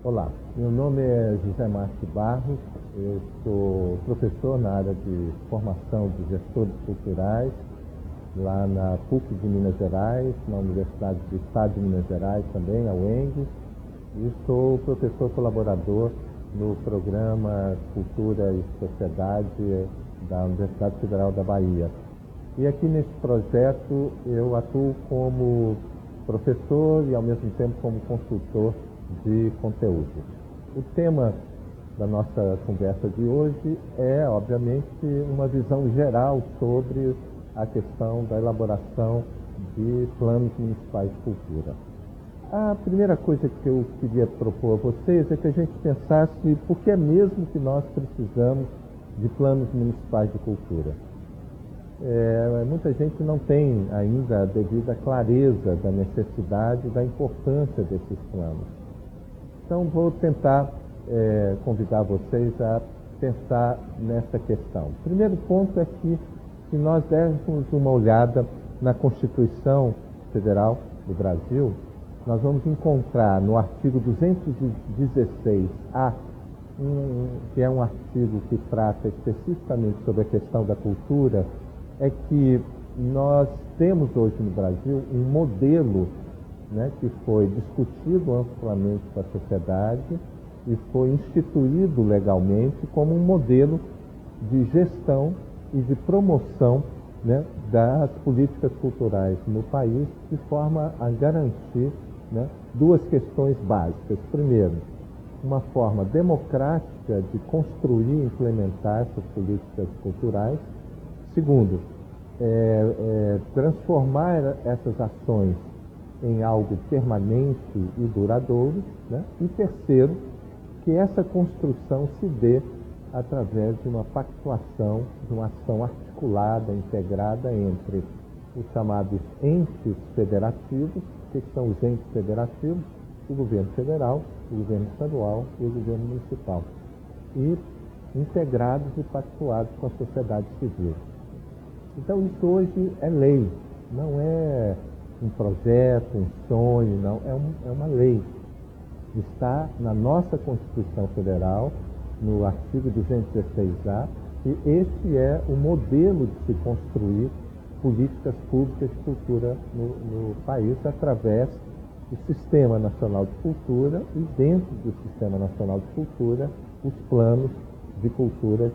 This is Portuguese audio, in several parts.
Olá, meu nome é José Márcio Barros, eu sou professor na área de formação de gestores culturais, lá na PUC de Minas Gerais, na Universidade do Estado de Minas Gerais também, a UENG, e sou professor colaborador no programa Cultura e Sociedade da Universidade Federal da Bahia. E aqui nesse projeto eu atuo como professor e ao mesmo tempo como consultor de conteúdo. O tema da nossa conversa de hoje é, obviamente, uma visão geral sobre a questão da elaboração de planos municipais de cultura. A primeira coisa que eu queria propor a vocês é que a gente pensasse por que é mesmo que nós precisamos de planos municipais de cultura. Muita gente não tem ainda a devida clareza da necessidade e da importância desses planos. Então, vou tentar convidar vocês a pensar nessa questão. O primeiro ponto é que, se nós dermos uma olhada na Constituição Federal do Brasil, nós vamos encontrar no artigo 216-A, que é um artigo que trata especificamente sobre a questão da cultura, é que nós temos hoje no Brasil um modelo, né, que foi discutido amplamente com a sociedade e foi instituído legalmente como um modelo de gestão e de promoção, né, das políticas culturais no país, de forma a garantir, né, duas questões básicas. Primeiro, uma forma democrática de construir e implementar essas políticas culturais. Segundo, transformar essas ações em algo permanente e duradouro, né? E terceiro, que essa construção se dê através de uma pactuação, de uma ação articulada, integrada entre os chamados entes federativos. O que são os entes federativos? O governo federal, o governo estadual e o governo municipal. E integrados e pactuados com a sociedade civil. Então, isso hoje é lei, não é um projeto, um sonho, não, é uma lei. Está na nossa Constituição Federal, no artigo 216-A, e este é o modelo de se construir políticas públicas de cultura no país, através do Sistema Nacional de Cultura e, dentro do Sistema Nacional de Cultura, os planos de cultura,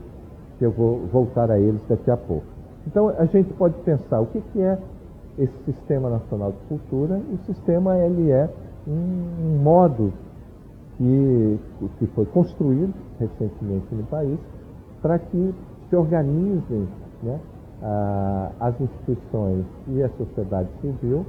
que eu vou voltar a eles daqui a pouco. Então, a gente pode pensar o que é esse Sistema Nacional de Cultura. O sistema, ele é um modo que foi construído recentemente no país para que se organizem, né, as instituições e a sociedade civil,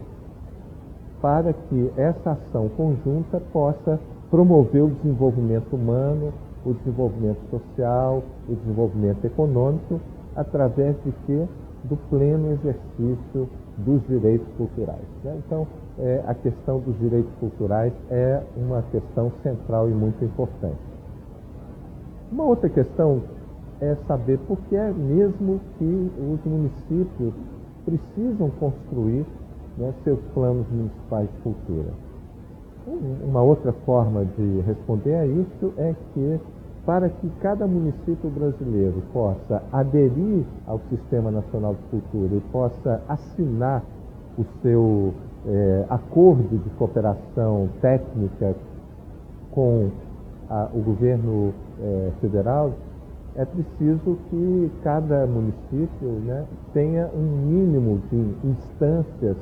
para que essa ação conjunta possa promover o desenvolvimento humano, o desenvolvimento social, o desenvolvimento econômico, através de quê? Do pleno exercício dos direitos culturais, né? Então, a questão dos direitos culturais é uma questão central e muito importante. Uma outra questão é saber por que é mesmo que os municípios precisam construir, né, seus planos municipais de cultura. Uma outra forma de responder a isso é que, para que cada município brasileiro possa aderir ao Sistema Nacional de Cultura e possa assinar o seu acordo de cooperação técnica com o governo federal, é preciso que cada município, né, tenha um mínimo de instâncias,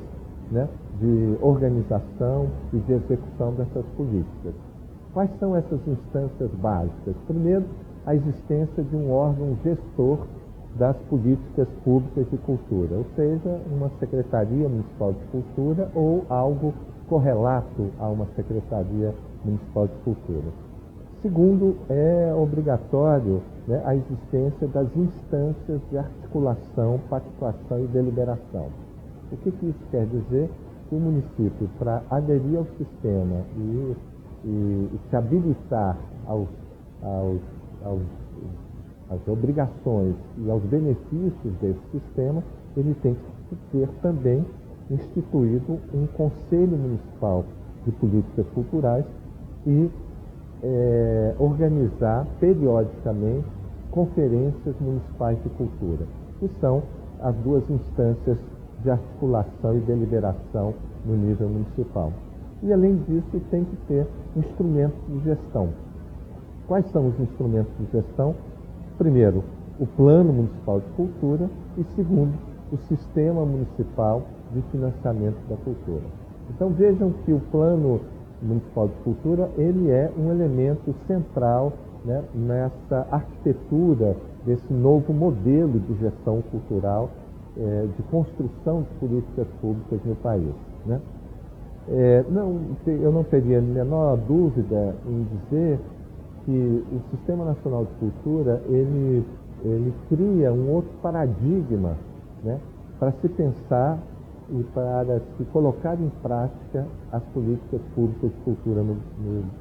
né, de organização e de execução dessas políticas. Quais são essas instâncias básicas? Primeiro, a existência de um órgão gestor das políticas públicas de cultura, ou seja, uma Secretaria Municipal de Cultura ou algo correlato a uma Secretaria Municipal de Cultura. Segundo, é obrigatório, né, a existência das instâncias de articulação, pactuação e deliberação. O que isso quer dizer? Que o município, para aderir ao sistema e se habilitar às obrigações e aos benefícios desse sistema, ele tem que ter também instituído um Conselho Municipal de Políticas Culturais e organizar periodicamente conferências municipais de cultura, que são as duas instâncias de articulação e deliberação no nível municipal. E, além disso, tem que ter instrumentos de gestão. Quais são os instrumentos de gestão? Primeiro, o Plano Municipal de Cultura e, segundo, o Sistema Municipal de Financiamento da Cultura. Então, vejam que o Plano Municipal de Cultura ele é um elemento central, né, nessa arquitetura desse novo modelo de gestão cultural, de construção de políticas públicas no país, né? Eu não teria a menor dúvida em dizer que o Sistema Nacional de Cultura ele cria um outro paradigma, né, para se pensar e para se colocar em prática as políticas públicas de cultura no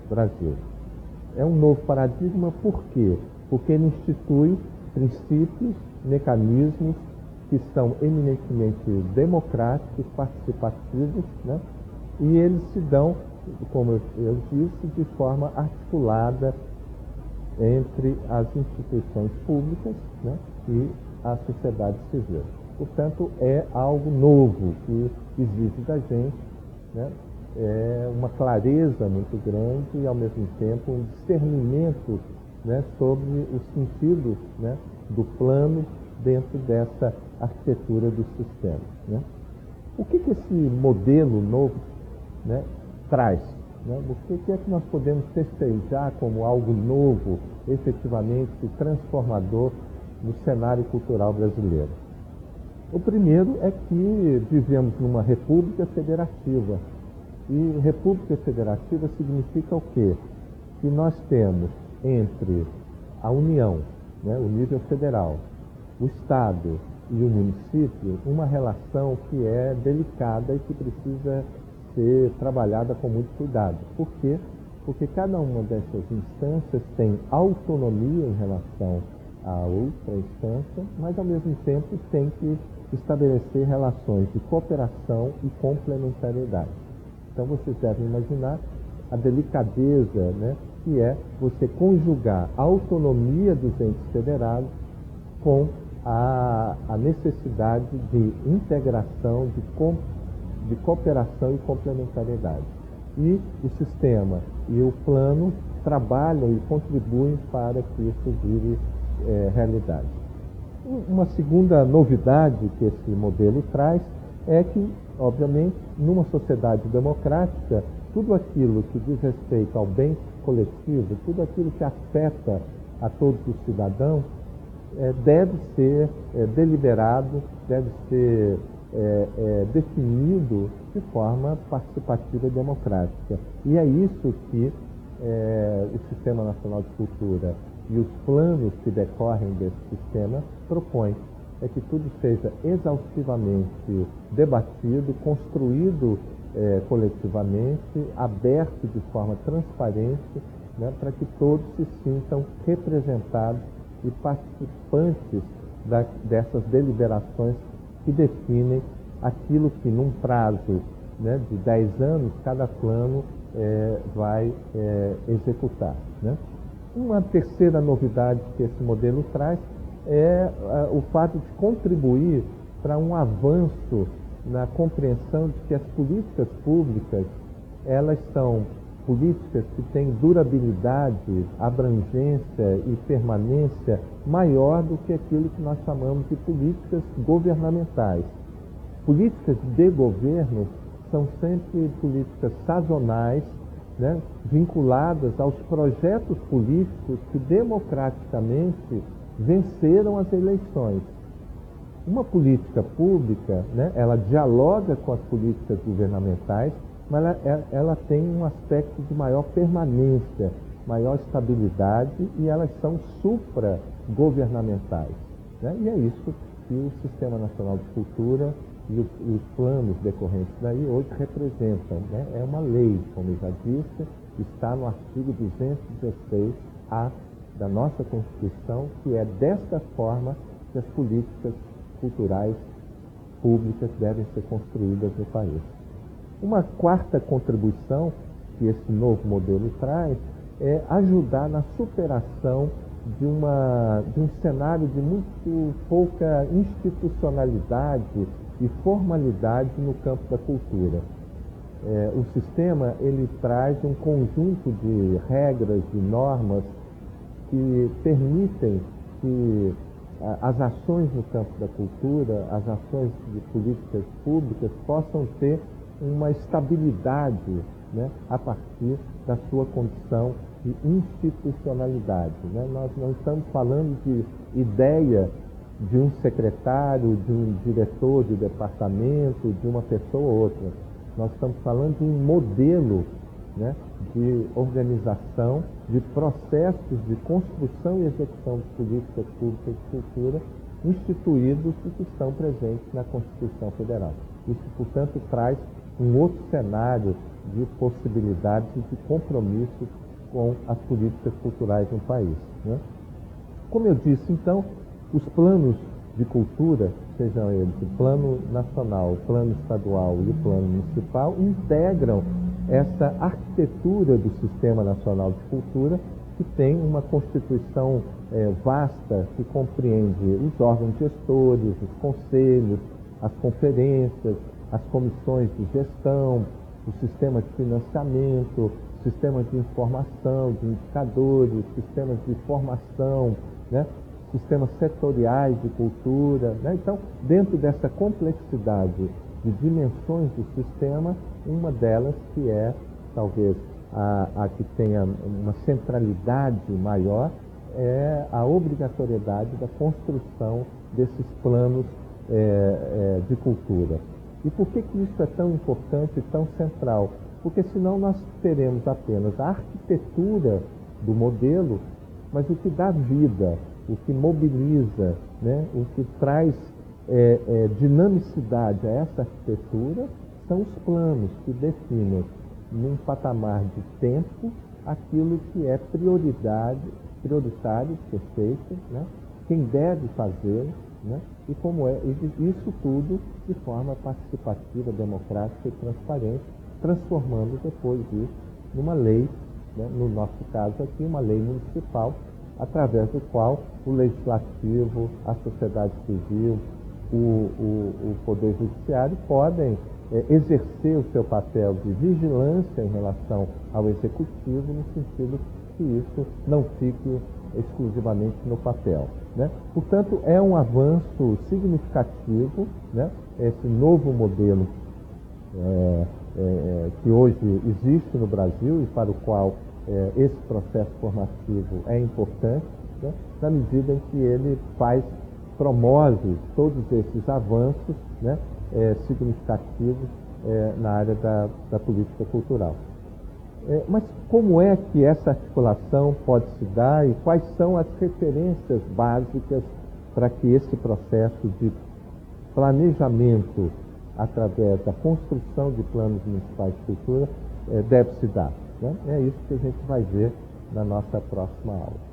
Brasil. É um novo paradigma, por quê? Porque ele institui princípios, mecanismos que são eminentemente democráticos, participativos, né? E eles se dão, como eu disse, de forma articulada entre as instituições públicas, né, e a sociedade civil. Portanto, é algo novo que exige da gente, né, uma clareza muito grande e, ao mesmo tempo, um discernimento, né, sobre o sentido, né, do plano dentro dessa arquitetura do sistema, né? O que esse modelo novo, né, traz? Né? O que é que nós podemos festejar como algo novo, efetivamente transformador no cenário cultural brasileiro? O primeiro é que vivemos numa república federativa. E república federativa significa o quê? Que nós temos entre a União, né, o nível federal, o Estado e o município, uma relação que é delicada e que precisa ser trabalhada com muito cuidado. Por quê? Porque cada uma dessas instâncias tem autonomia em relação a outra instância, mas, ao mesmo tempo, tem que estabelecer relações de cooperação e complementariedade. Então, vocês devem imaginar a delicadeza, né, que é você conjugar a autonomia dos entes federados com a necessidade de integração, de cooperação e complementariedade. E o sistema e o plano trabalham e contribuem para que isso vire realidade. Uma segunda novidade que esse modelo traz é que, obviamente, numa sociedade democrática, tudo aquilo que diz respeito ao bem coletivo, tudo aquilo que afeta a todos os cidadãos, deve ser deliberado, deve ser definido de forma participativa e democrática. E é isso que o Sistema Nacional de Cultura e os planos que decorrem desse sistema propõem. É que tudo seja exaustivamente debatido, construído coletivamente, aberto de forma transparente, né, para que todos se sintam representados e participantes dessas deliberações que definem aquilo que, num prazo, né, de 10 anos, cada plano vai executar, né? Uma terceira novidade que esse modelo traz é o fato de contribuir para um avanço na compreensão de que as políticas públicas, elas são políticas que têm durabilidade, abrangência e permanência maior do que aquilo que nós chamamos de políticas governamentais. Políticas de governo são sempre políticas sazonais, né, vinculadas aos projetos políticos que democraticamente venceram as eleições. Uma política pública, né, ela dialoga com as políticas governamentais, mas ela tem um aspecto de maior permanência, maior estabilidade, e elas são supragovernamentais, né? E é isso que o Sistema Nacional de Cultura e os planos decorrentes daí hoje representam, né? É uma lei, como eu já disse, está no artigo 216-A da nossa Constituição, que é desta forma que as políticas culturais públicas devem ser construídas no país. Uma quarta contribuição que esse novo modelo traz ajudar na superação de um cenário de muito pouca institucionalidade e formalidade no campo da cultura. O sistema ele traz um conjunto de regras e normas que permitem que as ações no campo da cultura, as ações de políticas públicas possam ter uma estabilidade, né, a partir da sua condição de institucionalidade. Né? Nós não estamos falando de ideia de um secretário, de um diretor de departamento, de uma pessoa ou outra. Nós estamos falando de um modelo, né, de organização, de processos de construção e execução de políticas públicas de cultura instituídos e que estão presentes na Constituição Federal. Isso, portanto, traz um outro cenário de possibilidades e de compromisso com as políticas culturais no país. Né? Como eu disse, então, os planos de cultura, sejam eles o plano nacional, o plano estadual e o plano municipal, integram essa arquitetura do Sistema Nacional de Cultura, que tem uma constituição vasta, que compreende os órgãos gestores, os conselhos, as conferências, as comissões de gestão, o sistema de financiamento, sistemas de informação, de indicadores, sistemas de formação, né? Sistemas setoriais de cultura. Né? Então, dentro dessa complexidade de dimensões do sistema, uma delas que é, talvez, a que tenha uma centralidade maior, é a obrigatoriedade da construção desses planos de cultura. E por que isso é tão importante e tão central? Porque senão nós teremos apenas a arquitetura do modelo, mas o que dá vida, o que mobiliza, né, o que traz dinamicidade a essa arquitetura são os planos que definem, num patamar de tempo, aquilo que é prioritário de ser feito, né, quem deve fazê-lo, né, e como isso tudo de forma participativa, democrática e transparente, transformando depois isso numa lei, né, no nosso caso aqui, uma lei municipal, através do qual o legislativo, a sociedade civil, o Poder Judiciário podem exercer o seu papel de vigilância em relação ao Executivo, no sentido que isso não fique exclusivamente no papel. Né? Portanto, é um avanço significativo, né? Esse novo modelo que hoje existe no Brasil e para o qual esse processo formativo é importante, né? Na medida em que ele promove todos esses avanços, né? Significativos na área da política cultural. Mas como é que essa articulação pode se dar e quais são as referências básicas para que esse processo de planejamento através da construção de planos municipais de cultura deve se dar? Né? É isso que a gente vai ver na nossa próxima aula.